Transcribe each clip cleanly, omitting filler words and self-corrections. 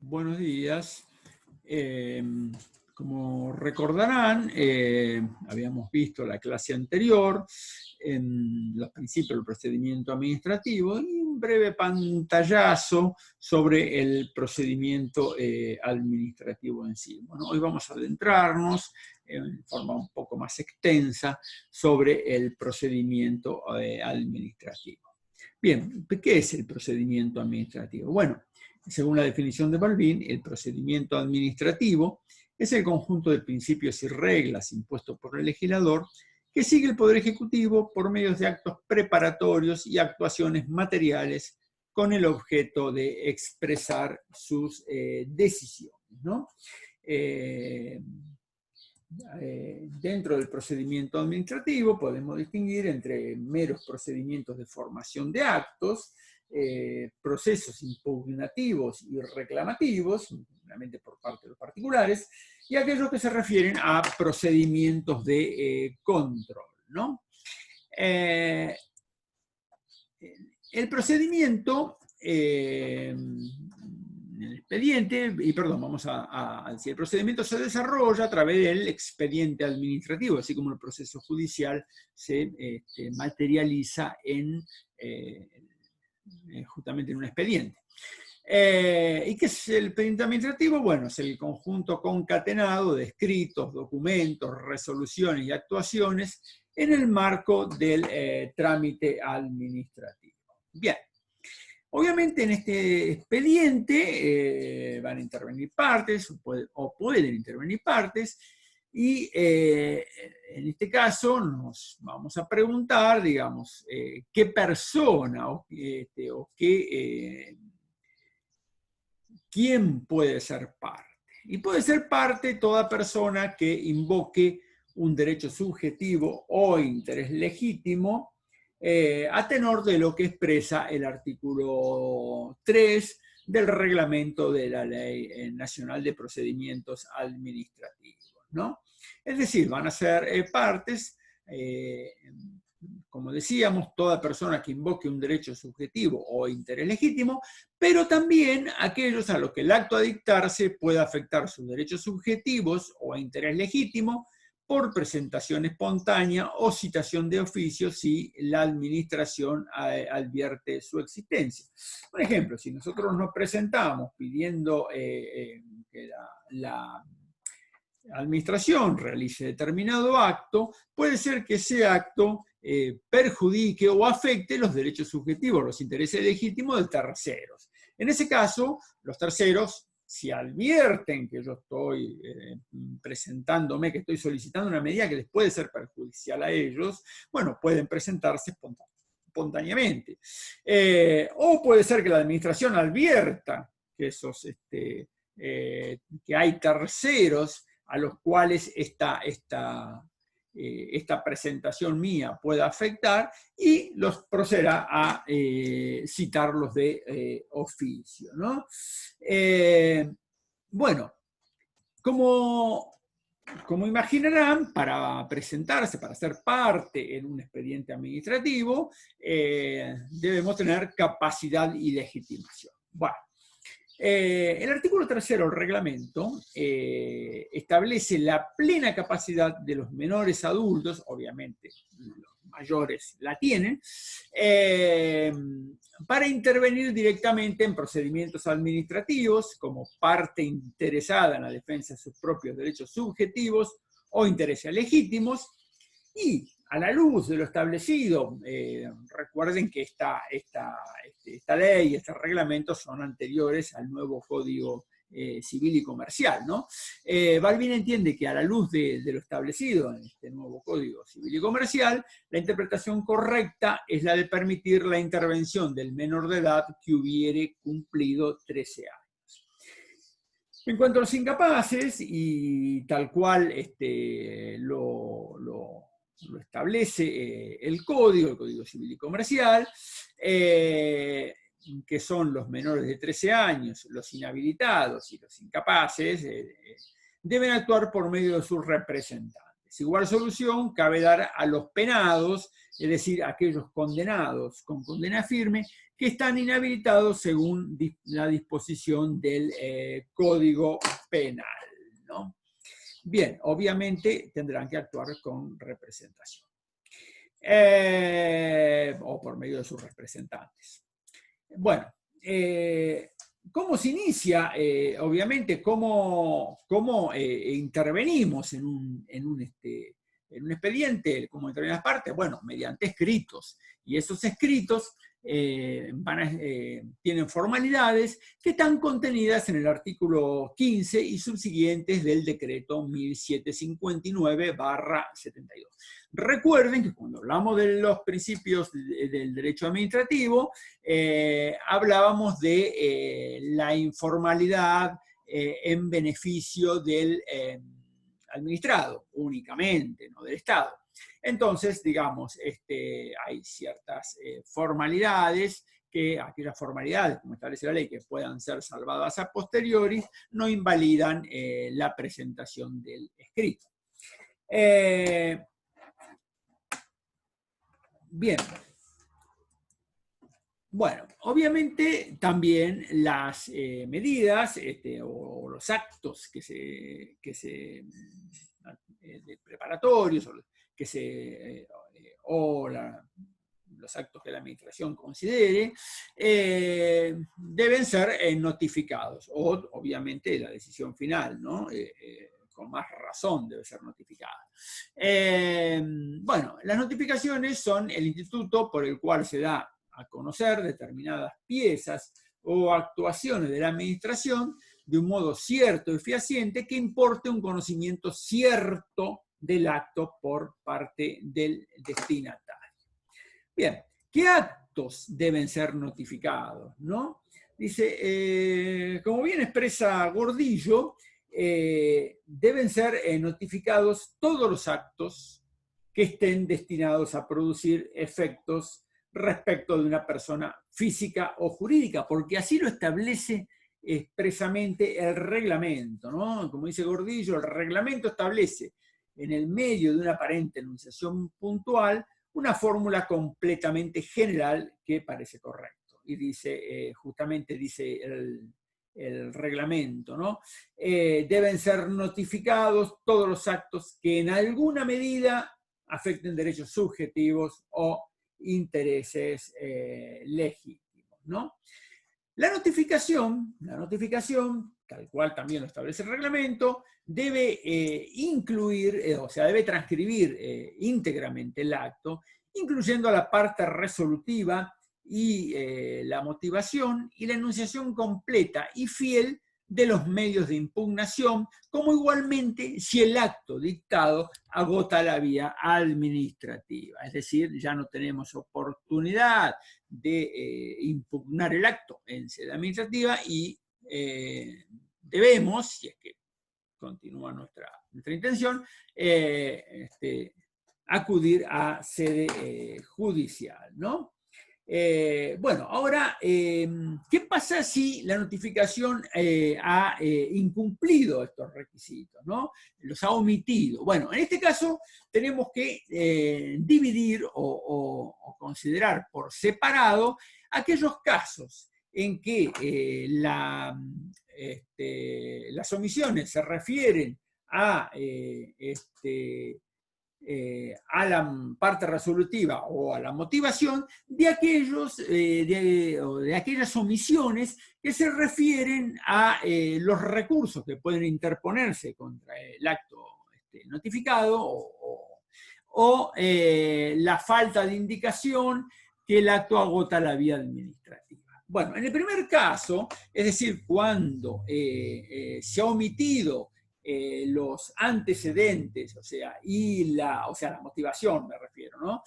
Buenos días. Como recordarán, habíamos visto la clase anterior en los principios del procedimiento administrativo y un breve pantallazo sobre el procedimiento administrativo en sí. Bueno, hoy vamos a adentrarnos en forma un poco más extensa sobre el procedimiento administrativo. Bien, ¿qué es el procedimiento administrativo? Bueno, según la definición de Balbín, el procedimiento administrativo es el conjunto de principios y reglas impuestos por el legislador que sigue el Poder Ejecutivo por medio de actos preparatorios y actuaciones materiales con el objeto de expresar sus decisiones, ¿no? Dentro del procedimiento administrativo podemos distinguir entre meros procedimientos de formación de actos, procesos impugnativos y reclamativos, realmente por parte de los particulares, y aquellos que se refieren a procedimientos de control, ¿no? El procedimiento, el expediente, vamos a decir, el procedimiento se desarrolla a través del expediente administrativo, así como el proceso judicial se materializa justamente en un expediente. ¿Y qué es el expediente administrativo? Bueno, es el conjunto concatenado de escritos, documentos, resoluciones y actuaciones en el marco del trámite administrativo. Bien. Obviamente en este expediente van a intervenir partes o pueden intervenir partes y en este caso nos vamos a preguntar, digamos, qué persona quién puede ser parte. Y puede ser parte toda persona que invoque un derecho subjetivo o interés legítimo a tenor de lo que expresa el artículo 3 del reglamento de la Ley Nacional de Procedimientos Administrativos, ¿no? Es decir, van a ser partes, como decíamos, toda persona que invoque un derecho subjetivo o interés legítimo, pero también aquellos a los que el acto a dictarse pueda afectar sus derechos subjetivos o interés legítimo, por presentación espontánea o citación de oficio si la administración advierte su existencia. Por ejemplo, si nosotros nos presentamos pidiendo que la administración realice determinado acto, puede ser que ese acto perjudique o afecte los derechos subjetivos, los intereses legítimos de terceros. En ese caso, los terceros, si advierten que yo estoy presentándome, que estoy solicitando una medida que les puede ser perjudicial a ellos, bueno, pueden presentarse espontáneamente. O puede ser que la administración advierta que, que hay terceros a los cuales esta presentación mía pueda afectar y los proceda a citarlos de oficio, ¿no? Bueno, como imaginarán, para presentarse, para ser parte en un expediente administrativo, debemos tener capacidad y legitimación. Bueno, el artículo 3 del reglamento establece la plena capacidad de los menores adultos, obviamente los mayores la tienen, para intervenir directamente en procedimientos administrativos como parte interesada en la defensa de sus propios derechos subjetivos o intereses legítimos, y a la luz de lo establecido, recuerden que esta ley y este reglamento son anteriores al nuevo Código Civil y Comercial, ¿no? Balbín entiende que a la luz de lo establecido en este nuevo Código Civil y Comercial, la interpretación correcta es la de permitir la intervención del menor de edad que hubiere cumplido 13 años. En cuanto a los incapaces, y tal cual lo establece el Código Civil y Comercial, que son los menores de 13 años, los inhabilitados y los incapaces, deben actuar por medio de sus representantes. Igual solución cabe dar a los penados, es decir, aquellos condenados con condena firme, que están inhabilitados según la disposición del Código Penal, ¿no? Bien, obviamente tendrán que actuar con representación. O por medio de sus representantes. Bueno, ¿cómo se inicia? Obviamente, ¿cómo intervenimos en un expediente? ¿Cómo intervienen las partes? Bueno, mediante escritos. Y esos escritos tienen formalidades que están contenidas en el artículo 15 y subsiguientes del decreto 1759/72. Recuerden que cuando hablamos de los principios del derecho administrativo, hablábamos de la informalidad en beneficio del administrado únicamente, no del Estado. Entonces, digamos, hay ciertas formalidades aquellas formalidades, como establece la ley, que puedan ser salvadas a posteriori, no invalidan la presentación del escrito. Bien. Bueno, obviamente también las medidas o los actos preparatorios los actos que la administración considere deben ser notificados, o obviamente la decisión final, ¿no? Con más razón debe ser notificada. Bueno, las notificaciones son el instituto por el cual se da a conocer determinadas piezas o actuaciones de la administración de un modo cierto y fehaciente que importe un conocimiento cierto del acto por parte del destinatario. Bien, ¿qué actos deben ser notificados, ¿no? Dice, como bien expresa Gordillo, deben ser notificados todos los actos que estén destinados a producir efectos respecto de una persona física o jurídica, porque así lo establece expresamente el reglamento, ¿no? Como dice Gordillo, el reglamento establece en el medio de una aparente enunciación puntual una fórmula completamente general que parece correcto. Y dice, justamente dice el reglamento, ¿no? Deben ser notificados todos los actos que en alguna medida afecten derechos subjetivos o intereses legítimos, ¿no? La notificación, tal cual también lo establece el reglamento, debe incluir, o sea, debe transcribir íntegramente el acto, incluyendo la parte resolutiva y la motivación y la enunciación completa y fiel de los medios de impugnación, como igualmente si el acto dictado agota la vía administrativa. Es decir, ya no tenemos oportunidad de impugnar el acto en sede administrativa y debemos, si es que continúa nuestra intención, acudir a sede judicial, ¿no? Bueno, ahora, ¿qué pasa si la notificación ha incumplido estos requisitos, ¿no? Los ha omitido? Bueno, en este caso tenemos que dividir o considerar por separado aquellos casos en que las omisiones se refieren a la parte resolutiva o a la motivación de aquellas omisiones que se refieren a los recursos que pueden interponerse contra el acto notificado o la falta de indicación que el acto agota la vía administrativa. Bueno, en el primer caso, es decir, cuando se ha omitido los antecedentes, o sea, la motivación me refiero, ¿no?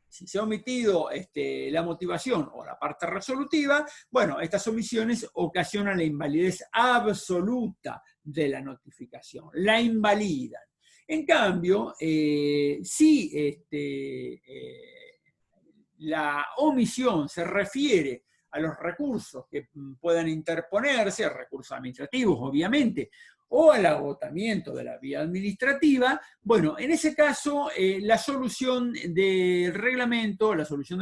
Si se ha omitido la motivación o la parte resolutiva, bueno, estas omisiones ocasionan la invalidez absoluta de la notificación, la invalidan. En cambio, si la omisión se refiere a los recursos que puedan interponerse, recursos administrativos obviamente, o al agotamiento de la vía administrativa, bueno, en ese caso la solución del reglamento, la solución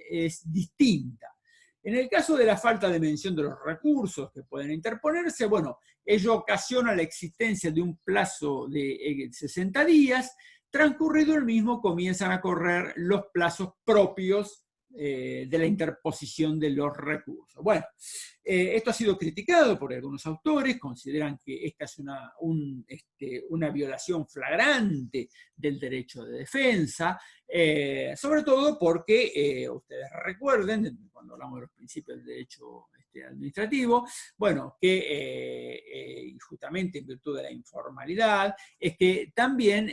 es distinta. En el caso de la falta de mención de los recursos que pueden interponerse, bueno, ello ocasiona la existencia de un plazo de 60 días, transcurrido el mismo comienzan a correr los plazos propios de la interposición de los recursos. Bueno, esto ha sido criticado por algunos autores, consideran que esta es una violación flagrante del derecho de defensa, sobre todo porque, ustedes recuerden, cuando hablamos de los principios del derecho administrativo, bueno, que justamente en virtud de la informalidad, es que también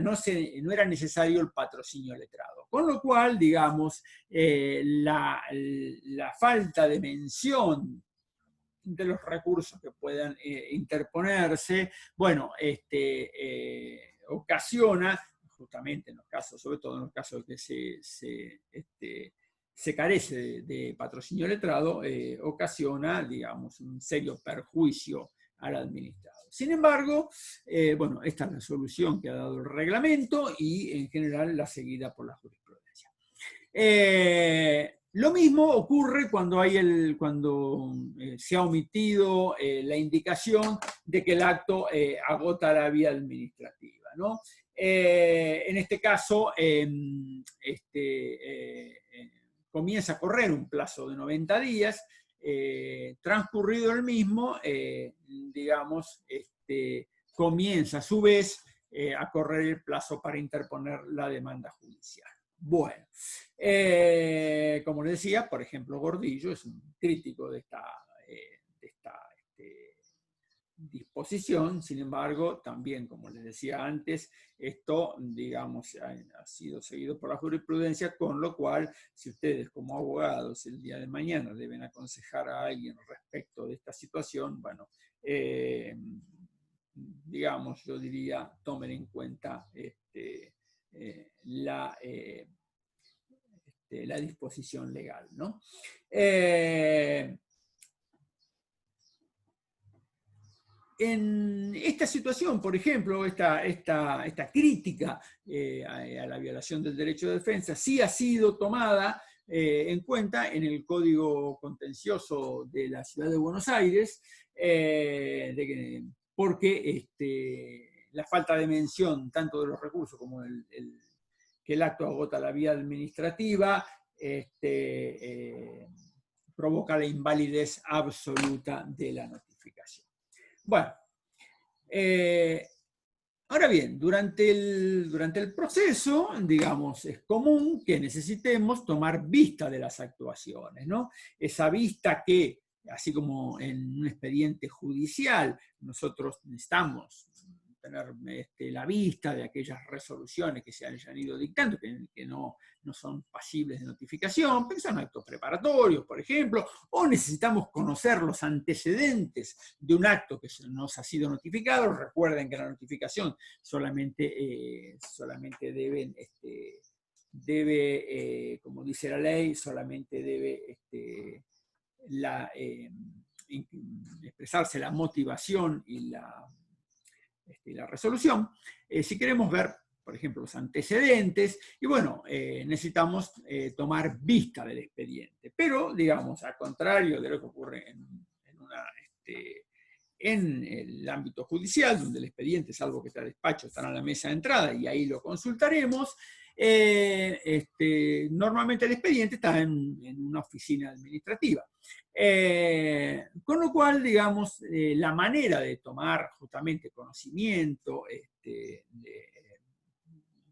no era necesario el patrocinio letrado. Con lo cual, digamos, la falta de mención de los recursos que puedan interponerse, bueno, ocasiona, justamente en los casos, sobre todo en los casos que se carece de patrocinio letrado, ocasiona, digamos, un serio perjuicio al administrado. Sin embargo, bueno, esta es la solución que ha dado el reglamento y en general la seguida por la jurisprudencia. Lo mismo ocurre cuando se ha omitido la indicación de que el acto agota la vía administrativa, ¿no? En este caso, comienza a correr un plazo de 90 días, transcurrido el mismo, digamos, comienza a su vez a correr el plazo para interponer la demanda judicial. Bueno, como les decía, por ejemplo, Gordillo es un crítico de esta disposición. Sin embargo, también, como les decía antes, esto, digamos, ha sido seguido por la jurisprudencia, con lo cual, si ustedes como abogados el día de mañana deben aconsejar a alguien respecto de esta situación, bueno, digamos, yo diría, tomen en cuenta la disposición legal, ¿no? En esta situación, por ejemplo, esta crítica a la violación del derecho de defensa sí ha sido tomada en cuenta en el Código Contencioso de la Ciudad de Buenos Aires, porque la falta de mención tanto de los recursos como que el acto agota la vía administrativa provoca la invalidez absoluta de la notificación. Bueno, ahora bien, durante el proceso, digamos, es común que necesitemos tomar vista de las actuaciones, ¿no? Esa vista que, así como en un expediente judicial, nosotros necesitamos tener la vista de aquellas resoluciones que se hayan ido dictando, que no son pasibles de notificación, pero son actos preparatorios, por ejemplo, o necesitamos conocer los antecedentes de un acto que nos ha sido notificado. Recuerden que la notificación solamente debe, como dice la ley, solamente debe expresarse la motivación y la resolución. Si queremos ver, por ejemplo, los antecedentes, y bueno, necesitamos tomar vista del expediente. Pero, digamos, al contrario de lo que ocurre en el ámbito judicial, donde el expediente, salvo que está el despacho, está en la mesa de entrada y ahí lo consultaremos, normalmente el expediente está en una oficina administrativa. Con lo cual, digamos, la manera de tomar justamente conocimiento, de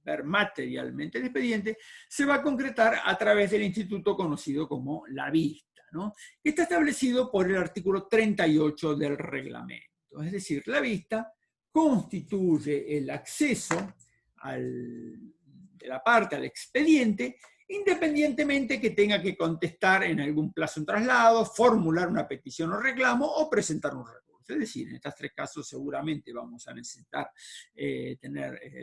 ver materialmente el expediente, se va a concretar a través del instituto conocido como la vista, ¿no? Que está establecido por el artículo 38 del reglamento. Es decir, la vista constituye el acceso de la parte al expediente, independientemente que tenga que contestar en algún plazo un traslado, formular una petición o reclamo o presentar un recurso. casos. Es decir, en estos 3 casos seguramente vamos a necesitar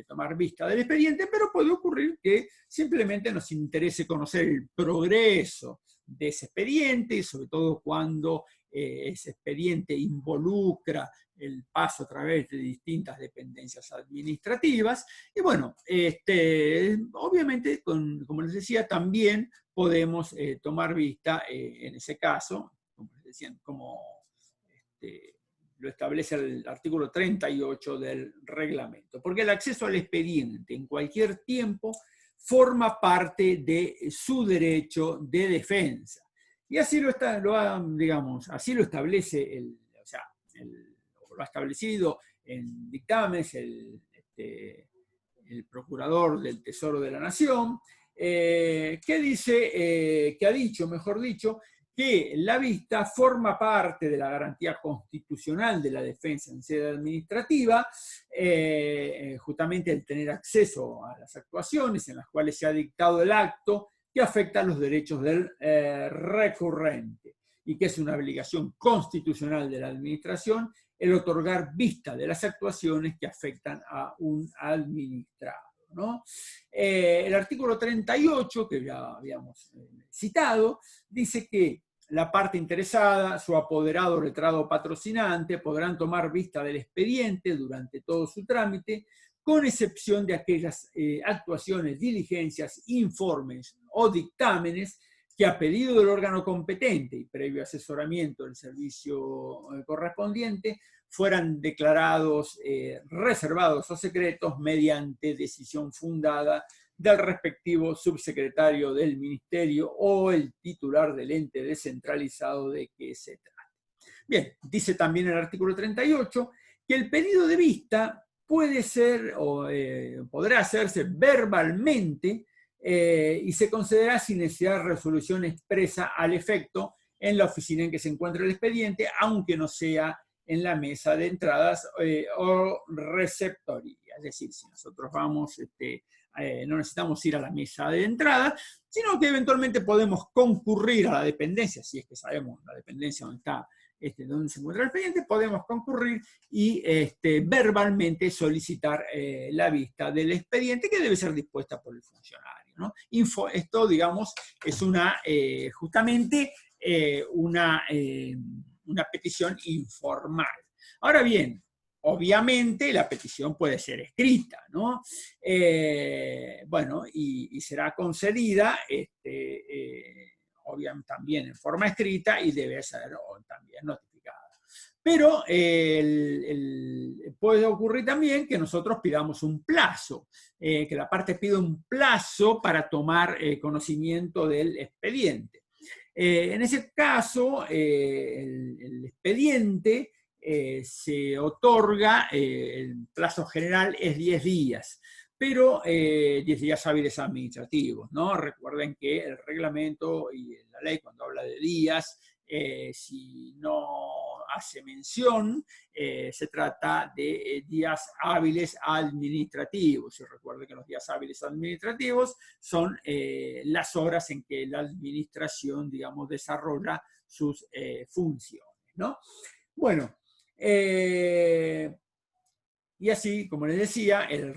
tomar vista del expediente, pero puede ocurrir que simplemente nos interese conocer el progreso de ese expediente, y sobre todo cuando ese expediente involucra el paso a través de distintas dependencias administrativas. Y bueno, obviamente, como les decía, también podemos tomar vista en ese caso, como les decía, como lo establece el artículo 38 del reglamento, porque el acceso al expediente en cualquier tiempo forma parte de su derecho de defensa. Y así lo establece lo ha establecido en dictámenes el Procurador del Tesoro de la Nación, que ha dicho, mejor dicho, que la vista forma parte de la garantía constitucional de la defensa en sede administrativa, justamente el tener acceso a las actuaciones en las cuales se ha dictado el acto que afecta a los derechos del recurrente, y que es una obligación constitucional de la administración el otorgar vista de las actuaciones que afectan a un administrado, ¿no? El artículo 38, que ya habíamos citado, dice que la parte interesada, su apoderado, letrado o patrocinante podrán tomar vista del expediente durante todo su trámite, con excepción de aquellas actuaciones, diligencias, informes o dictámenes que a pedido del órgano competente y previo asesoramiento del servicio correspondiente fueran declarados reservados o secretos mediante decisión fundada del respectivo subsecretario del Ministerio o el titular del ente descentralizado de que se trate. Bien, dice también el artículo 38 que el pedido de vista puede ser o podrá hacerse verbalmente y se concederá sin necesidad de resolución expresa al efecto en la oficina en que se encuentra el expediente, aunque no sea en la mesa de entradas o receptoría. Es decir, si nosotros vamos, no necesitamos ir a la mesa de entrada, sino que eventualmente podemos concurrir a la dependencia, si es que sabemos la dependencia donde está, donde se encuentra el expediente, podemos concurrir y verbalmente solicitar la vista del expediente, que debe ser dispuesta por el funcionario, ¿no? Esto, digamos, es justamente una petición informal. Ahora bien, obviamente la petición puede ser escrita, ¿no? Bueno, y será concedida obviamente también en forma escrita y debe ser también notificada. Pero puede ocurrir también que nosotros pidamos un plazo, que la parte pida un plazo para tomar conocimiento del expediente. En ese caso, el expediente se otorga, el plazo general es 10 días, pero 10 días hábiles administrativos, ¿no? Recuerden que el reglamento y la ley, cuando habla de días, si no hace mención, se trata de días hábiles administrativos. Y recuerden que los días hábiles administrativos son las horas en que la administración, digamos, desarrolla sus funciones, ¿no? Bueno, y así, como les decía, el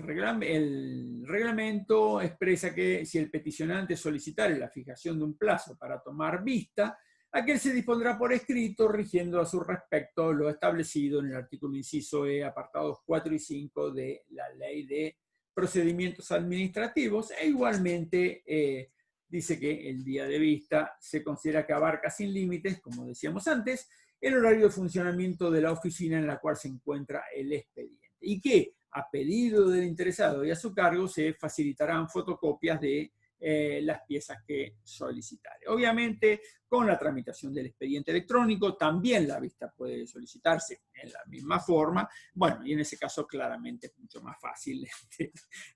reglamento expresa que si el peticionante solicitare la fijación de un plazo para tomar vista, aquel se dispondrá por escrito, rigiendo a su respecto lo establecido en el artículo inciso E, apartados 4 y 5 de la Ley de Procedimientos Administrativos, e igualmente dice que el día de vista se considera que abarca sin límites, como decíamos antes, el horario de funcionamiento de la oficina en la cual se encuentra el expediente, y que a pedido del interesado y a su cargo se facilitarán fotocopias de las piezas que solicitare. Obviamente, con la tramitación del expediente electrónico, también la vista puede solicitarse en la misma forma. Bueno, y en ese caso claramente es mucho más fácil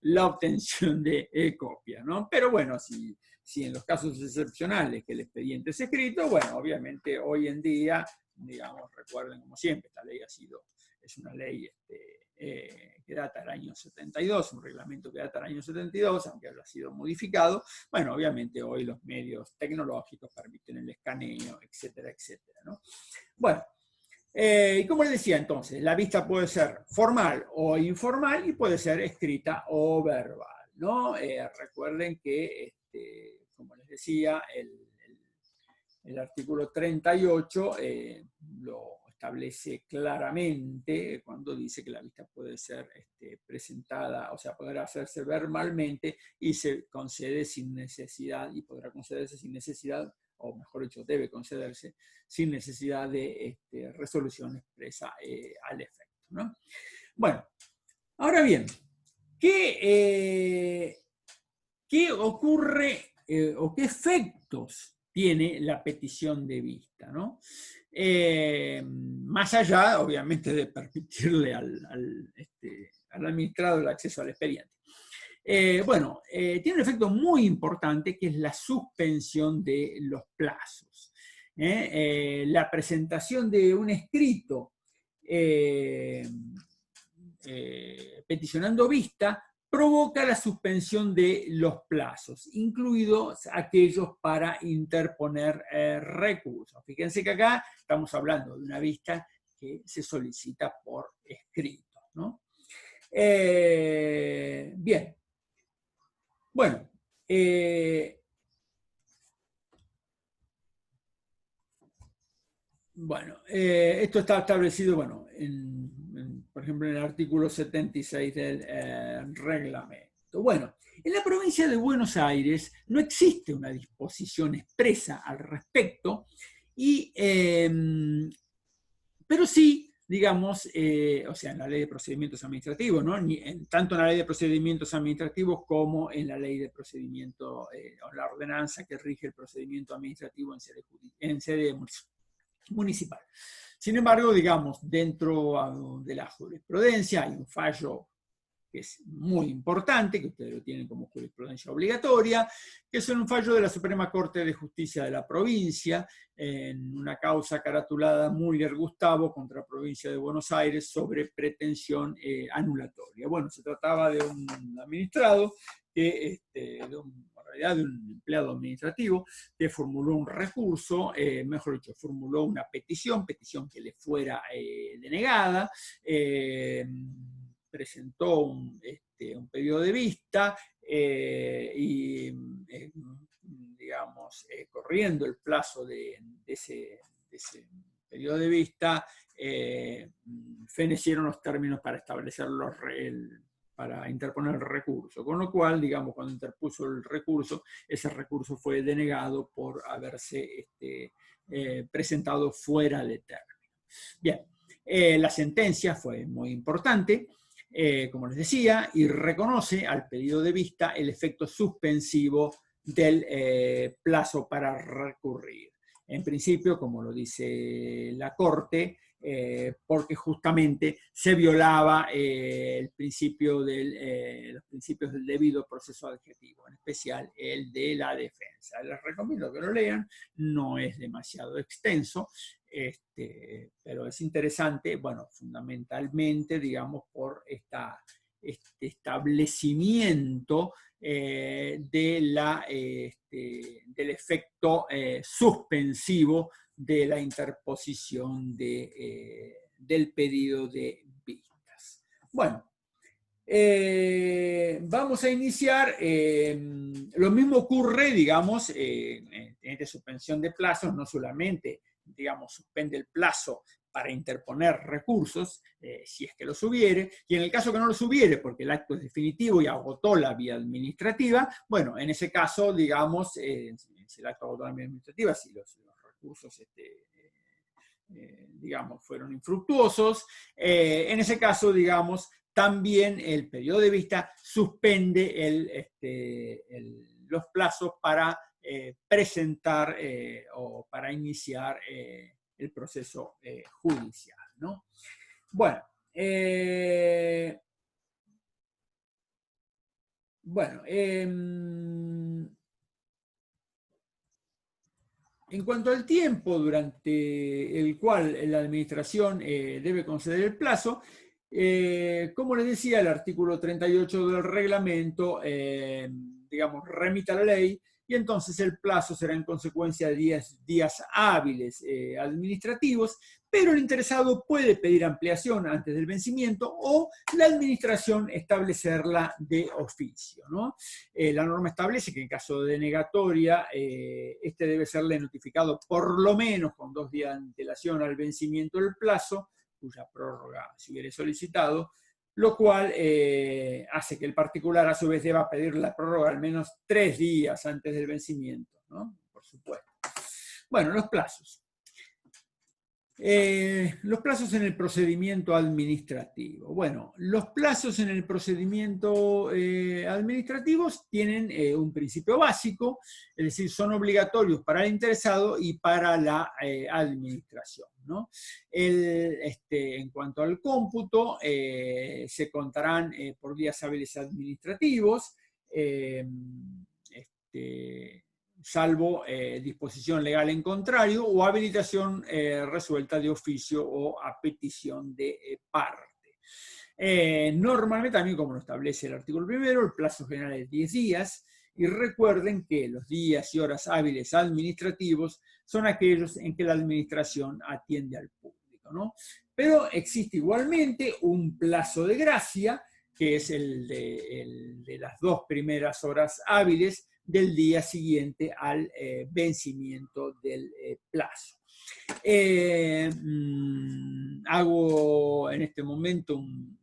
la obtención de copia, ¿no? Pero bueno, si en los casos excepcionales que el expediente es escrito, bueno, obviamente hoy en día, digamos, recuerden como siempre, esta ley es una ley que data del año 72, un reglamento que data del año 72, aunque haya sido modificado. Bueno, obviamente hoy los medios tecnológicos permiten el escaneo, etcétera, etcétera, ¿no? Bueno, Y como les decía entonces, la vista puede ser formal o informal y puede ser escrita o verbal, ¿no? Recuerden que, como les decía, el artículo 38 lo establece claramente cuando dice que la vista puede ser presentada, o sea, podrá hacerse verbalmente y se concede sin necesidad, y podrá concederse sin necesidad, o mejor dicho, debe concederse sin necesidad de resolución expresa al efecto, ¿no? Bueno, ahora bien, ¿qué ocurre o qué efectos tiene la petición de vista, ¿no? Más allá, obviamente, de permitirle al administrador el acceso al expediente. Tiene un efecto muy importante que es la suspensión de los plazos. La presentación de un escrito peticionando vista provoca la suspensión de los plazos, incluidos aquellos para interponer recursos. Fíjense que acá estamos hablando de una vista que se solicita por escrito, ¿no? Bien. Bueno, esto está establecido, por ejemplo, en el artículo 76 del reglamento. Bueno, en la provincia de Buenos Aires no existe una disposición expresa al respecto, pero sí, digamos, o sea, en la ley de procedimientos administrativos, ¿no? Tanto en la ley de procedimientos administrativos como en la ley de procedimiento, o la ordenanza que rige el procedimiento administrativo en sede municipal. Sin embargo, digamos, dentro de la jurisprudencia hay un fallo que es muy importante, que ustedes lo tienen como jurisprudencia obligatoria, que es un fallo de la Suprema Corte de Justicia de la provincia, en una causa caratulada Müller-Gustavo contra la provincia de Buenos Aires sobre pretensión anulatoria. Bueno, se trataba de un administrado, en realidad de un empleado administrativo, que formuló un recurso, mejor dicho, formuló una petición que le fuera denegada, presentó un pedido de vista y, digamos, corriendo el plazo de ese periodo de vista, fenecieron los términos para establecer para interponer el recurso, con lo cual, digamos, cuando interpuso el recurso, ese recurso fue denegado por haberse presentado fuera de término. Bien, la sentencia fue muy importante, como les decía, y reconoce al pedido de vista el efecto suspensivo del plazo para recurrir. En principio, como lo dice la Corte, porque justamente se violaba los principios del debido proceso adjetivo, en especial el de la defensa. Les recomiendo que lo lean, no es demasiado extenso, pero es interesante, bueno, fundamentalmente, digamos, por este establecimiento del efecto suspensivo de la interposición del pedido de vistas. Bueno, vamos a iniciar. Lo mismo ocurre, digamos, en esta suspensión de plazos, no solamente, digamos, suspende el plazo para interponer recursos, si es que los hubiere, y en el caso que no los hubiere, porque el acto es definitivo y agotó la vía administrativa, bueno, en ese caso, digamos, si el acto agotó la vía administrativa, si los recursos, digamos, fueron infructuosos, en ese caso, digamos, también el periodo de vista suspende los plazos para presentar o para iniciar el proceso judicial, ¿no? Bueno, en cuanto al tiempo durante el cual la administración debe conceder el plazo, como les decía, el artículo 38 del reglamento, digamos, remite a la ley y entonces el plazo será en consecuencia de 10 días hábiles administrativos, pero el interesado puede pedir ampliación antes del vencimiento o la administración establecerla de oficio, ¿no? La norma establece que en caso de denegatoria, este debe serle notificado por lo menos con 2 días de antelación al vencimiento del plazo, cuya prórroga se hubiere solicitado, lo cual hace que el particular a su vez deba pedir la prórroga al menos 3 días antes del vencimiento, ¿no? Por supuesto. Bueno, los plazos. Los plazos en el procedimiento administrativo. Bueno, los plazos en el procedimiento administrativo tienen un principio básico, es decir, son obligatorios para el interesado y para la administración, ¿no? En cuanto al cómputo, se contarán por días hábiles administrativos, salvo disposición legal en contrario o habilitación resuelta de oficio o a petición de parte. Normalmente, también como lo establece el artículo primero, el plazo general es 10 días, y recuerden que los días y horas hábiles administrativos son aquellos en que la administración atiende al público, ¿no? Pero existe igualmente un plazo de gracia, que es el de las 2 primeras horas hábiles del día siguiente al vencimiento del plazo. Hago en este momento un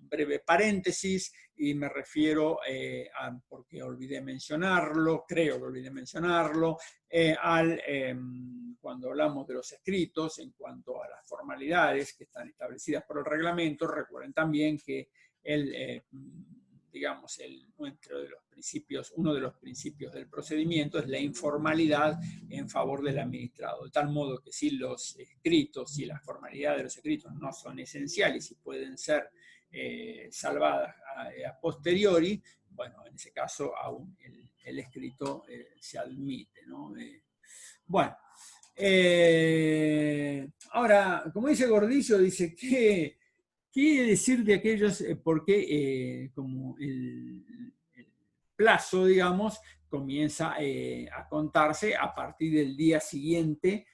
breve paréntesis y me refiero, porque olvidé mencionarlo, creo que olvidé mencionarlo, cuando hablamos de los escritos, en cuanto a las formalidades que están establecidas por el reglamento. Recuerden también que digamos, uno de los principios del procedimiento es la informalidad en favor del administrado, de tal modo que si los escritos y la formalidad de los escritos no son esenciales y pueden ser salvadas a posteriori, bueno, en ese caso aún el escrito se admite, ¿no? Bueno, ahora, como dice Gordillo, dice que quiere decir de aquellos, porque como el plazo, digamos, comienza a contarse a partir del día siguiente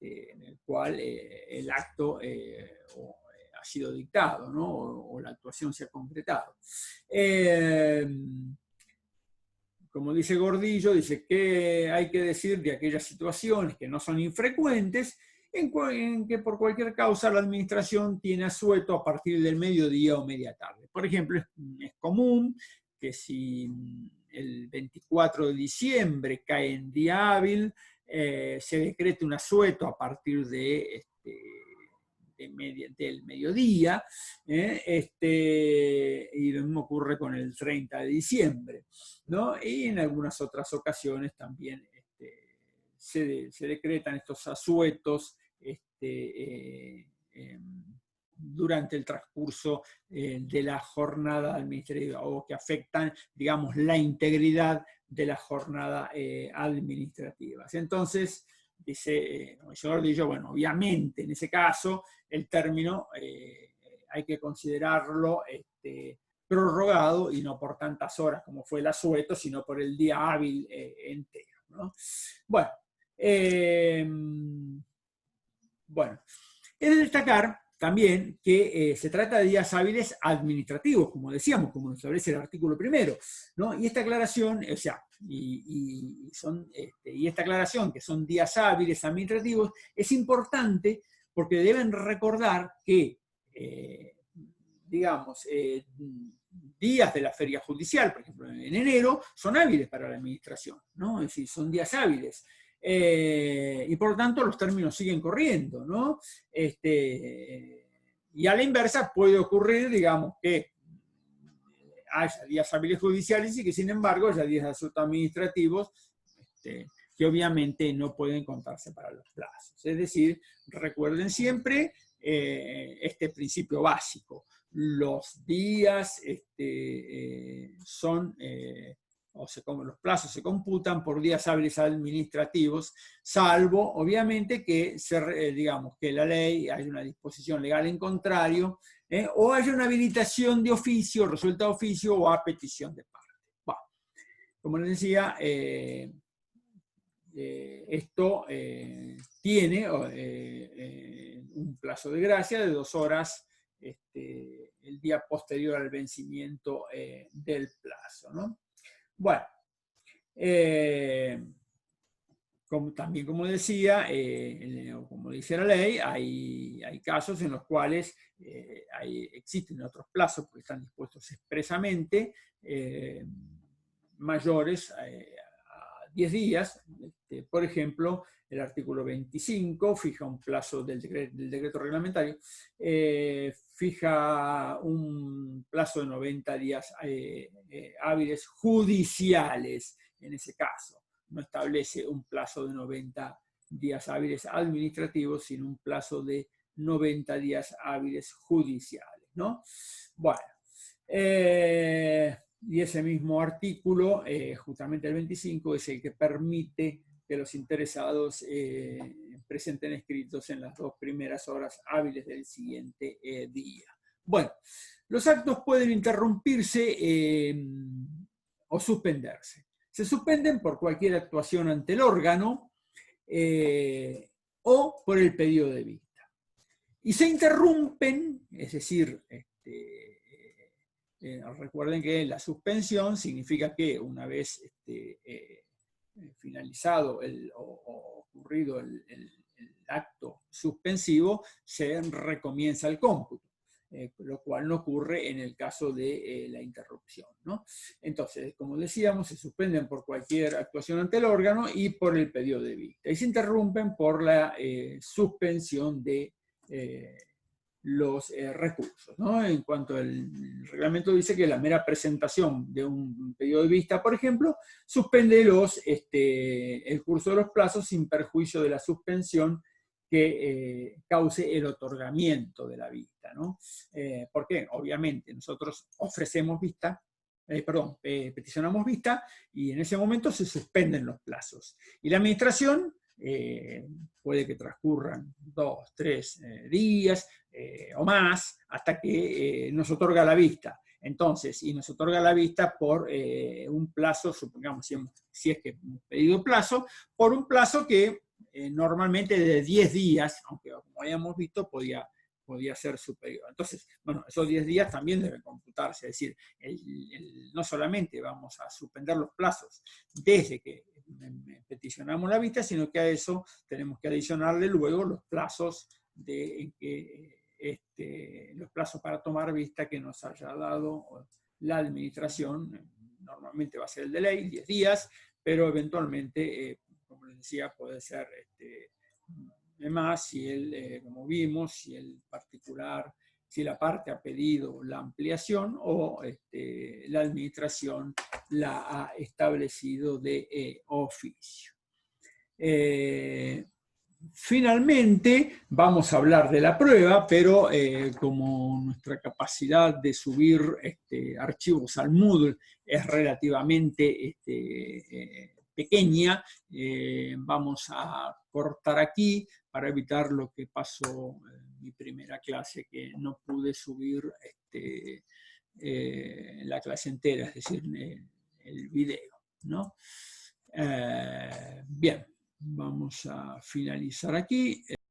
en el cual el acto ha sido dictado, ¿no? o la actuación se ha concretado. Como dice Gordillo, dice que hay que decir de aquellas situaciones que no son infrecuentes, en que por cualquier causa la administración tiene asueto a partir del mediodía o media tarde. Por ejemplo, es común que si el 24 de diciembre cae en día hábil, se decrete un asueto a partir del mediodía, y lo mismo ocurre con el 30 de diciembre, ¿no? Y en algunas otras ocasiones también se decretan estos asuetos durante el transcurso de la jornada administrativa, o que afectan, digamos, la integridad de la jornada administrativa. Entonces, dice Gordillo, bueno, obviamente en ese caso el término hay que considerarlo prorrogado, y no por tantas horas como fue el asueto, sino por el día hábil entero, ¿no? Bueno, es de destacar también que se trata de días hábiles administrativos, como decíamos, como lo establece el artículo primero, ¿no? Y esta aclaración, o sea, y esta aclaración, que son días hábiles administrativos, es importante porque deben recordar que, digamos, días de la feria judicial, por ejemplo, en enero, son hábiles para la administración, ¿no? Es decir, son días hábiles. Y por lo tanto los términos siguen corriendo, ¿no? Y a la inversa puede ocurrir, digamos, que haya días hábiles judiciales y que sin embargo haya días de asuntos administrativos que obviamente no pueden contarse para los plazos. Es decir, recuerden siempre este principio básico. Los días los plazos se computan por días hábiles administrativos, salvo, obviamente, que digamos que la ley, hay una disposición legal en contrario, o haya una habilitación de oficio, resuelta de oficio o a petición de parte. Bueno, como les decía, esto tiene un plazo de gracia de 2 horas el día posterior al vencimiento del plazo, ¿no? Bueno, también como decía, como dice la ley, hay casos en los cuales existen otros plazos porque están dispuestos expresamente mayores a 10 días. Por ejemplo, el artículo 25 fija un plazo del decreto reglamentario, fija un plazo de 90 días hábiles judiciales en ese caso. No establece un plazo de 90 días hábiles administrativos, sino un plazo de 90 días hábiles judiciales, ¿no? Bueno, y ese mismo artículo, justamente el 25, es el que permite que los interesados presenten escritos en las 2 primeras horas hábiles del siguiente día. Bueno, los actos pueden interrumpirse o suspenderse. Se suspenden por cualquier actuación ante el órgano o por el pedido de vista. Y se interrumpen, es decir, recuerden que la suspensión significa que una vez finalizado o ocurrido el acto suspensivo, se recomienza el cómputo. Lo cual no ocurre en el caso de la interrupción, ¿no? Entonces, como decíamos, se suspenden por cualquier actuación ante el órgano y por el pedido de vista. Y se interrumpen por la suspensión de los recursos, ¿no? En cuanto al reglamento dice que la mera presentación de un pedido de vista, por ejemplo, suspende el curso de los plazos sin perjuicio de la suspensión que cause el otorgamiento de la vista, ¿no? Porque obviamente nosotros ofrecemos vista, peticionamos vista y en ese momento se suspenden los plazos. Y la administración puede que transcurran 2, 3 días o más hasta que nos otorga la vista. Entonces, y nos otorga la vista por un plazo, supongamos, si es que hemos pedido plazo, por un plazo que normalmente de 10 días, aunque como habíamos visto, podía ser superior. Entonces, bueno, esos 10 días también deben computarse, es decir, no solamente vamos a suspender los plazos desde que peticionamos la vista, sino que a eso tenemos que adicionarle luego los plazos los plazos para tomar vista que nos haya dado la administración. Normalmente va a ser el de ley, 10 días, pero eventualmente, como les decía, puede ser más si como vimos, si el particular, si la parte ha pedido la ampliación o la administración la ha establecido de oficio. Finalmente, vamos a hablar de la prueba, pero como nuestra capacidad de subir archivos al Moodle es relativamente pequeña, vamos a cortar aquí para evitar lo que pasó en mi primera clase, que no pude subir la clase entera, es decir, el video, ¿no? Bien. Vamos a finalizar aquí.